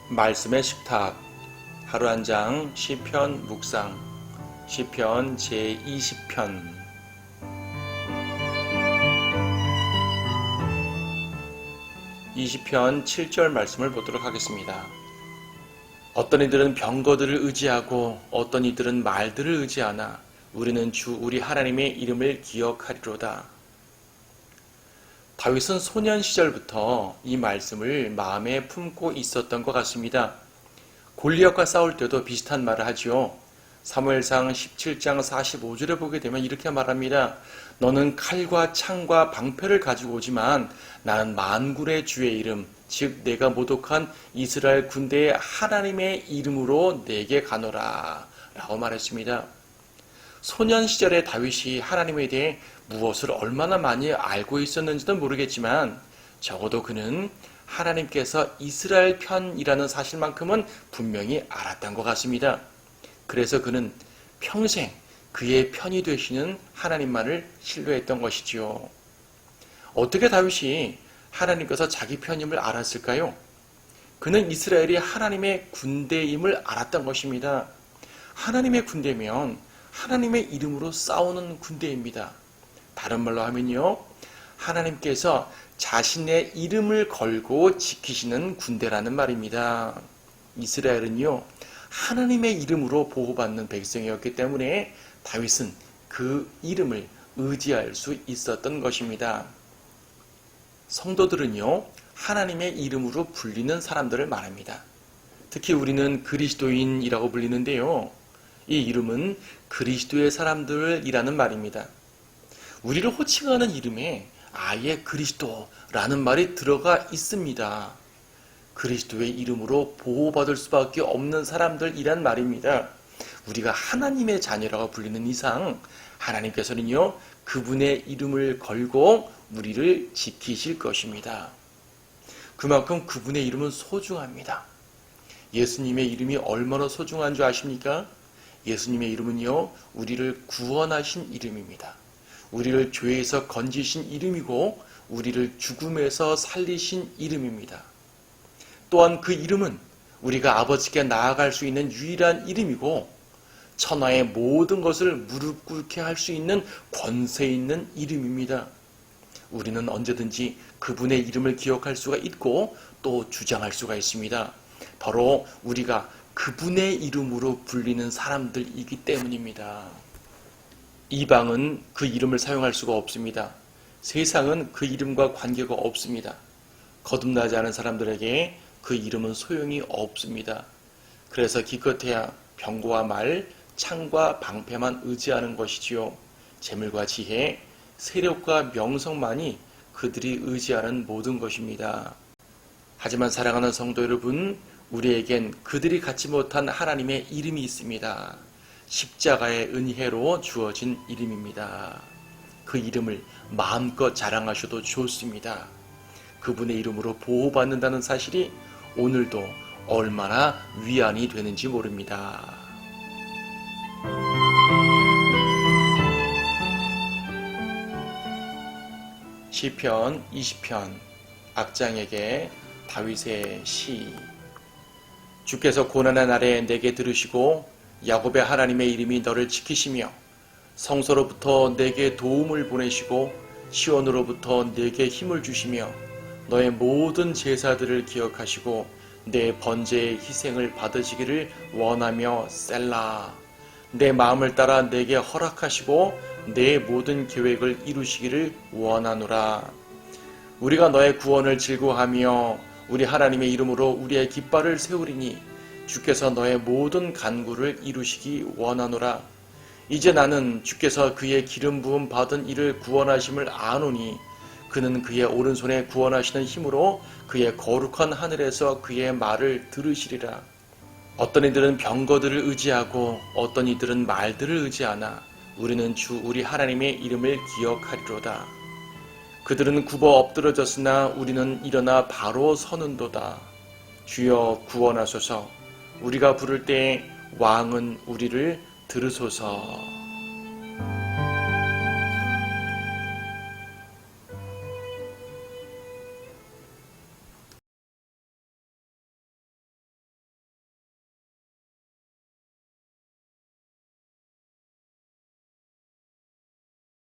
말씀의 식탁 하루 한 장 시편 묵상 시편 제20편 20편 7절 말씀을 보도록 하겠습니다. 어떤 이들은 병거들을 의지하고 어떤 이들은 말들을 의지하나 우리는 주 우리 하나님의 이름을 기억하리로다. 다윗은 소년 시절부터 이 말씀을 마음에 품고 있었던 것 같습니다. 골리앗과 싸울 때도 비슷한 말을 하지요. 사무엘상 17장 45절에 보게 되면 이렇게 말합니다. 너는 칼과 창과 방패를 가지고 오지만 나는 만군의 주의 이름, 즉 내가 모독한 이스라엘 군대의 하나님의 이름으로 내게 가노라 라고 말했습니다. 소년 시절의 다윗이 하나님에 대해 무엇을 얼마나 많이 알고 있었는지도 모르겠지만 적어도 그는 하나님께서 이스라엘 편이라는 사실만큼은 분명히 알았던 것 같습니다. 그래서 그는 평생 그의 편이 되시는 하나님만을 신뢰했던 것이지요. 어떻게 다윗이 하나님께서 자기 편임을 알았을까요? 그는 이스라엘이 하나님의 군대임을 알았던 것입니다. 하나님의 군대면 하나님의 이름으로 싸우는 군대입니다. 다른 말로 하면요, 하나님께서 자신의 이름을 걸고 지키시는 군대라는 말입니다. 이스라엘은요, 하나님의 이름으로 보호받는 백성이었기 때문에 다윗은 그 이름을 의지할 수 있었던 것입니다. 성도들은요, 하나님의 이름으로 불리는 사람들을 말합니다. 특히 우리는 그리스도인이라고 불리는데요, 이 이름은 그리스도의 사람들이라는 말입니다. 우리를 호칭하는 이름에 아예 그리스도라는 말이 들어가 있습니다. 그리스도의 이름으로 보호받을 수밖에 없는 사람들이란 말입니다. 우리가 하나님의 자녀라고 불리는 이상 하나님께서는요, 그분의 이름을 걸고 우리를 지키실 것입니다. 그만큼 그분의 이름은 소중합니다. 예수님의 이름이 얼마나 소중한 줄 아십니까? 예수님의 이름은요, 우리를 구원하신 이름입니다. 우리를 죄에서 건지신 이름이고 우리를 죽음에서 살리신 이름입니다. 또한 그 이름은 우리가 아버지께 나아갈 수 있는 유일한 이름이고 천하의 모든 것을 무릎 꿇게 할 수 있는 권세 있는 이름입니다. 우리는 언제든지 그분의 이름을 기억할 수가 있고 또 주장할 수가 있습니다. 바로 우리가 그분의 이름으로 불리는 사람들이기 때문입니다. 이방은 그 이름을 사용할 수가 없습니다. 세상은 그 이름과 관계가 없습니다. 거듭나지 않은 사람들에게 그 이름은 소용이 없습니다. 그래서 기껏해야 병거와 말, 창과 방패만 의지하는 것이지요. 재물과 지혜, 세력과 명성만이 그들이 의지하는 모든 것입니다. 하지만 사랑하는 성도 여러분, 우리에겐 그들이 갖지 못한 하나님의 이름이 있습니다. 십자가의 은혜로 주어진 이름입니다. 그 이름을 마음껏 자랑하셔도 좋습니다. 그분의 이름으로 보호받는다는 사실이 오늘도 얼마나 위안이 되는지 모릅니다. 시편 20편 악장에게 다윗의 시. 주께서 고난의 날에 내게 들으시고 야곱의 하나님의 이름이 너를 지키시며 성소로부터 내게 도움을 보내시고 시온으로부터 내게 힘을 주시며 너의 모든 제사들을 기억하시고 내 번제의 희생을 받으시기를 원하며 셀라. 내 마음을 따라 내게 허락하시고 내 모든 계획을 이루시기를 원하노라. 우리가 너의 구원을 즐거워하며 우리 하나님의 이름으로 우리의 깃발을 세우리니 주께서 너의 모든 간구를 이루시기 원하노라. 이제 나는 주께서 그의 기름 부음 받은 이를 구원하심을 아노니 그는 그의 오른손에 구원하시는 힘으로 그의 거룩한 하늘에서 그의 말을 들으시리라. 어떤 이들은 병거들을 의지하고 어떤 이들은 말들을 의지하나 우리는 주 우리 하나님의 이름을 기억하리로다. 그들은 굽어 엎드러졌으나 우리는 일어나 바로 서는도다. 주여 구원하소서. 우리가 부를 때 왕은 우리를 들으소서.